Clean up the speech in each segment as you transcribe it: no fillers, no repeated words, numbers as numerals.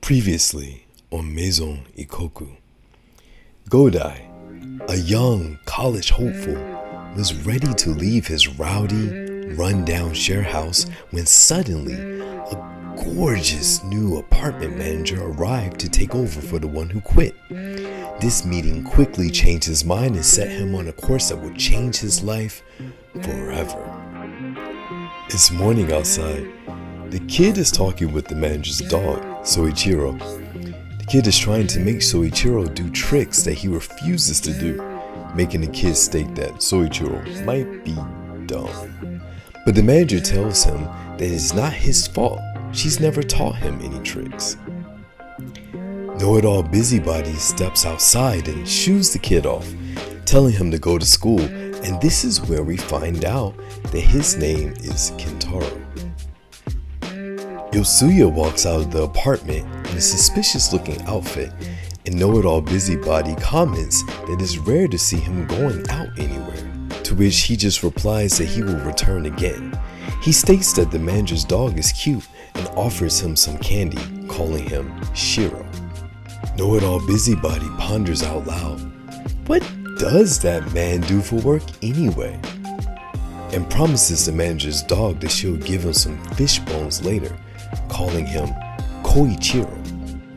Previously on Maison Ikkoku, Godai, a young college hopeful, was ready to leave his rowdy, run-down share house when suddenly a gorgeous new apartment manager arrived to take over for the one who quit. This meeting quickly changed his mind and set him on a course that would change his life forever. It's morning outside. The kid is talking with the manager's dog, Soichiro. The kid is trying to make Soichiro do tricks that he refuses to do, making the kid state that Soichiro might be dumb. But the manager tells him that it's not his fault. She's never taught him any tricks. Know-it-all busybody steps outside and shoos the kid off, telling him to go to school, and this is where we find out that his name is Kentaro. Yosuya walks out of the apartment in a suspicious-looking outfit, and Know-it-all busybody comments that it's rare to see him going out anywhere, to which he just replies that he will return again. He states that the manager's dog is cute and offers him some candy, calling him Shiro. Know-it-all busybody ponders out loud, what does that man do for work anyway? And promises the manager's dog that she'll give him some fish bones later, calling him Koichiro.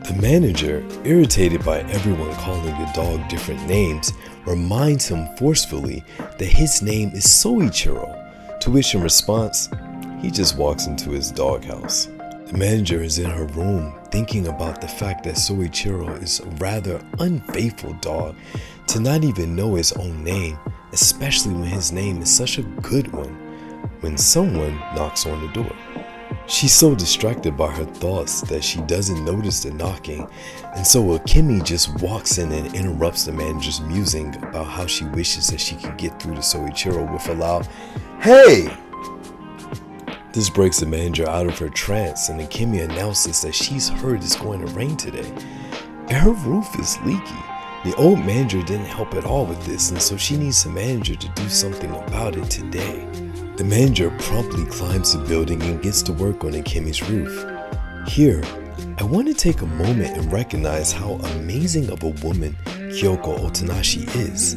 The manager, irritated by everyone calling the dog different names, reminds him forcefully that his name is Soichiro, to which in response, he just walks into his doghouse. The manager is in her room thinking about the fact that Soichiro is a rather unfaithful dog to not even know his own name, especially when his name is such a good one, when someone knocks on the door. She's so distracted by her thoughts that she doesn't notice the knocking, and so Akemi just walks in and interrupts the manager's musing about how she wishes that she could get through to Soichiro with a loud, "Hey!" This breaks the manager out of her trance, and Akemi announces that she's heard it's going to rain today, and her roof is leaky. The old manager didn't help at all with this, and so she needs the manager to do something about it today. The manager promptly climbs the building and gets to work on Akemi's roof. Here, I want to take a moment and recognize how amazing of a woman Kyoko Otonashi is.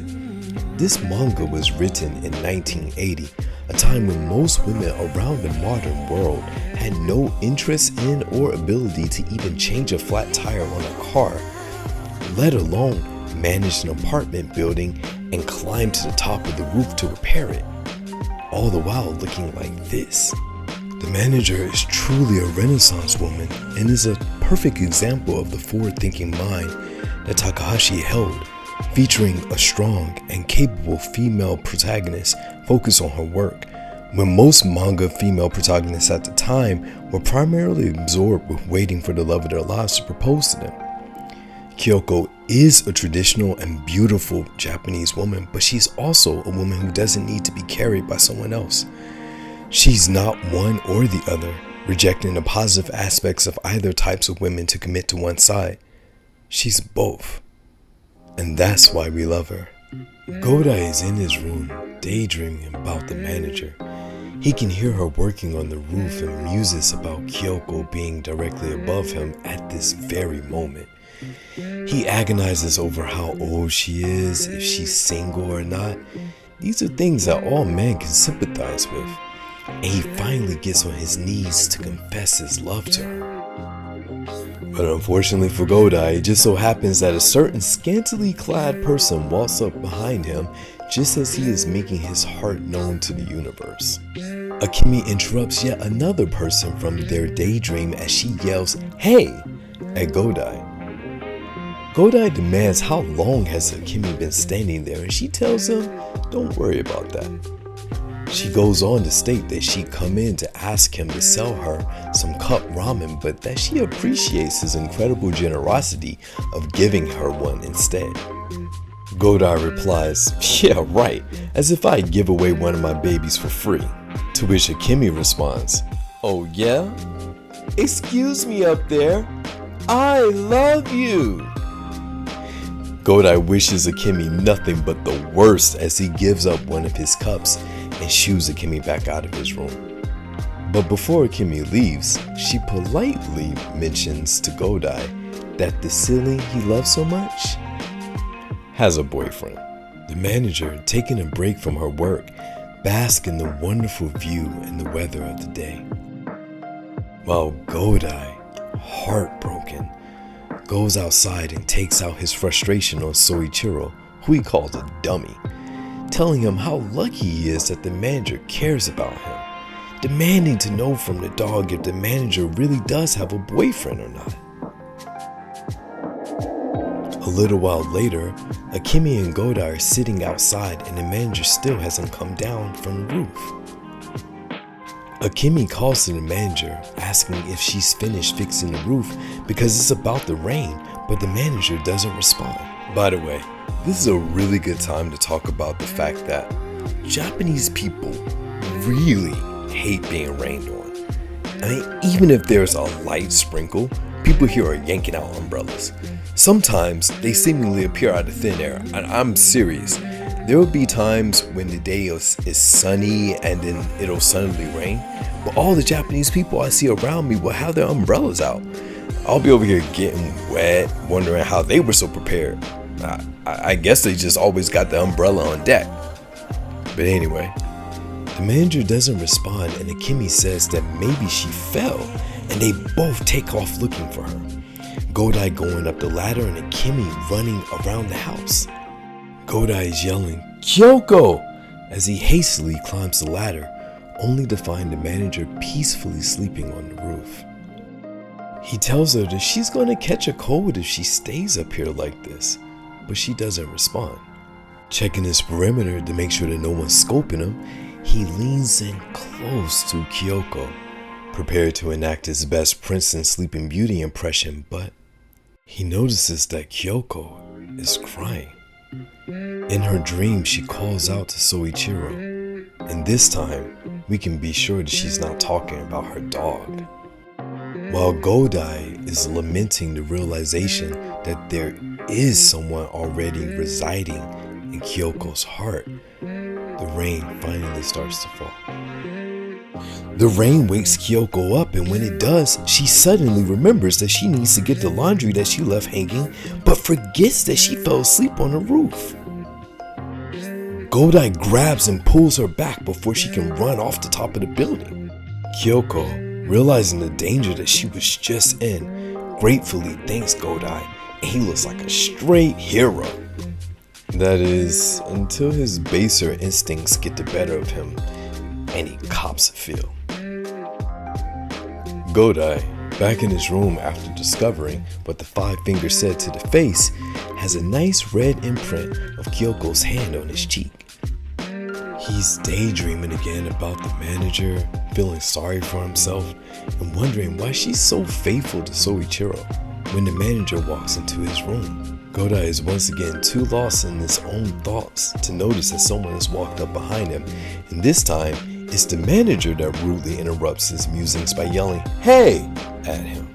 This manga was written in 1980, a time when most women around the modern world had no interest in or ability to even change a flat tire on a car, let alone manage an apartment building and climb to the top of the roof to repair it, all the while looking like this. The manager is truly a Renaissance woman and is a perfect example of the forward-thinking mind that Takahashi held, featuring a strong and capable female protagonist focused on her work, when most manga female protagonists at the time were primarily absorbed with waiting for the love of their lives to propose to them. Kyoko is a traditional and beautiful Japanese woman, but she's also a woman who doesn't need to be carried by someone else. She's not one or the other, rejecting the positive aspects of either types of women to commit to one side. She's both. And that's why we love her. Godai is in his room, daydreaming about the manager. He can hear her working on the roof and muses about Kyoko being directly above him at this very moment. He agonizes over how old she is, if she's single or not. These are things that all men can sympathize with. And he finally gets on his knees to confess his love to her. But unfortunately for Godai, it just so happens that a certain scantily clad person walks up behind him just as he is making his heart known to the universe. Akemi interrupts yet another person from their daydream as she yells, "Hey!" at Godai. Godai demands how long has Akemi been standing there, and she tells him, don't worry about that. She goes on to state that she'd come in to ask him to sell her some cup ramen, but that she appreciates his incredible generosity of giving her one instead. Godai replies, "Yeah, right, as if I'd give away one of my babies for free." To which Akemi responds, "Oh yeah? Excuse me up there, I love you." Godai wishes Akemi nothing but the worst as he gives up one of his cups and shoos Akemi back out of his room. But before Akemi leaves, she politely mentions to Godai that the silly he loves so much has a boyfriend. The manager, taking a break from her work, basks in the wonderful view and the weather of the day. While Godai, heartbroken, goes outside and takes out his frustration on Soichiro, who he calls a dummy, telling him how lucky he is that the manager cares about him, demanding to know from the dog if the manager really does have a boyfriend or not. A little while later, Akemi and Godai are sitting outside and the manager still hasn't come down from the roof. Akemi calls to the manager, asking if she's finished fixing the roof because it's about to rain, but the manager doesn't respond. By the way, this is a really good time to talk about the fact that Japanese people really hate being rained on. I mean, even if there's a light sprinkle, people here are yanking out umbrellas. Sometimes they seemingly appear out of thin air, and I'm serious. There will be times when the day is sunny and then it'll suddenly rain, but all the Japanese people I see around me will have their umbrellas out. I'll be over here getting wet, wondering how they were so prepared. I guess they just always got the umbrella on deck. But anyway, the manager doesn't respond and Akemi says that maybe she fell, and they both take off looking for her. Godai going up the ladder and Akemi running around the house. Godai is yelling, "Kyoko!" as he hastily climbs the ladder, only to find the manager peacefully sleeping on the roof. He tells her that she's going to catch a cold if she stays up here like this, but she doesn't respond. Checking his perimeter to make sure that no one's scoping him, he leans in close to Kyoko, prepared to enact his best Prince and Sleeping Beauty impression, but he notices that Kyoko is crying. In her dream, she calls out to Soichiro, and this time, we can be sure that she's not talking about her dog. While Godai is lamenting the realization that there is someone already residing in Kyoko's heart, the rain finally starts to fall. The rain wakes Kyoko up, and when it does, she suddenly remembers that she needs to get the laundry that she left hanging, but forgets that she fell asleep on the roof. Godai grabs and pulls her back before she can run off the top of the building. Kyoko, realizing the danger that she was just in, gratefully thanks Godai, and he looks like a straight hero. That is, until his baser instincts get the better of him, and he cops a feel. Godai, back in his room after discovering what the five fingers said to the face, has a nice red imprint of Kyoko's hand on his cheek. He's daydreaming again about the manager, feeling sorry for himself, and wondering why she's so faithful to Soichiro when the manager walks into his room. Godai is once again too lost in his own thoughts to notice that someone has walked up behind him, and this time, it's the manager that rudely interrupts his musings by yelling, "Hey!" at him.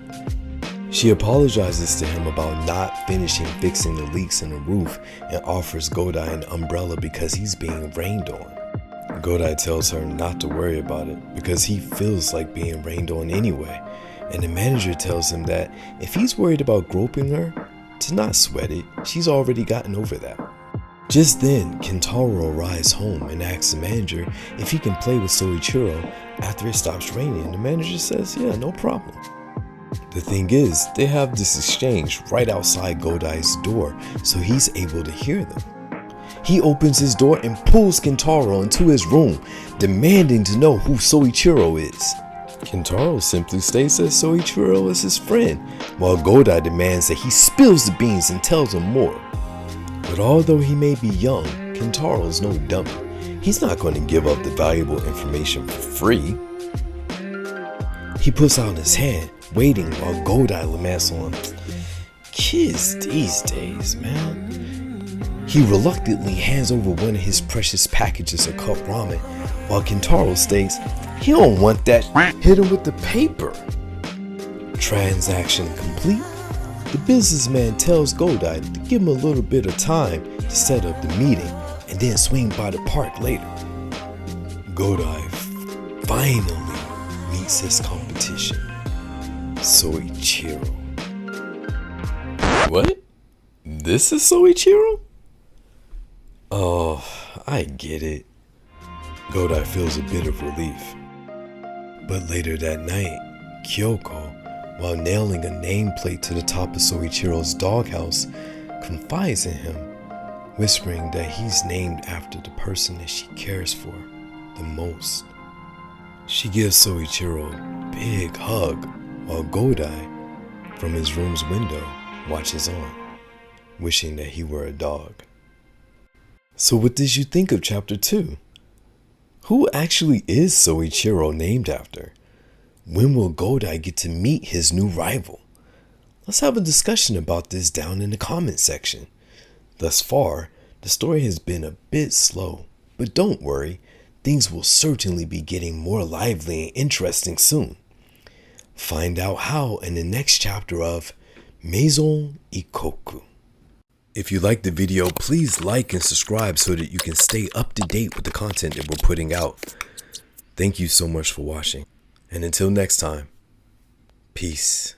She apologizes to him about not finishing fixing the leaks in the roof and offers Godai an umbrella because he's being rained on. Godai tells her not to worry about it because he feels like being rained on anyway, and the manager tells him that if he's worried about groping her, to not sweat it, she's already gotten over that. Just then, Kentaro arrives home and asks the manager if he can play with Soichiro after it stops raining. The manager says, yeah, no problem. The thing is, they have this exchange right outside Godai's door, so he's able to hear them. He opens his door and pulls Kentaro into his room, demanding to know who Soichiro is. Kentaro simply states that Soichiro is his friend, while Godai demands that he spills the beans and tells him more. But although he may be young, Kentaro's no dummy. He's not going to give up the valuable information for free. He puts out his hand, waiting while Godai laments on him. Kids these days, man. He reluctantly hands over one of his precious packages of cup ramen, while Kentaro states he don't want that. Hit him with the paper. Transaction complete. The businessman tells Godai to give him a little bit of time to set up the meeting and then swing by the park later. Godai finally beats his competition, Soichiro. What? This is Soichiro? Oh, I get it. Godai feels a bit of relief. But later that night, Kyoko, while nailing a nameplate to the top of Soichiro's doghouse, confides in him, whispering that he's named after the person that she cares for the most. She gives Soichiro a big hug while Godai, from his room's window, watches on, wishing that he were a dog. So what did you think of Chapter 2? Who actually is Soichiro named after? When will Godai get to meet his new rival? Let's have a discussion about this down in the comment section. Thus far, the story has been a bit slow, but don't worry, things will certainly be getting more lively and interesting soon. Find out how in the next chapter of Maison Ikkoku. If you liked the video, please like and subscribe so that you can stay up to date with the content that we're putting out. Thank you so much for watching, and until next time, peace.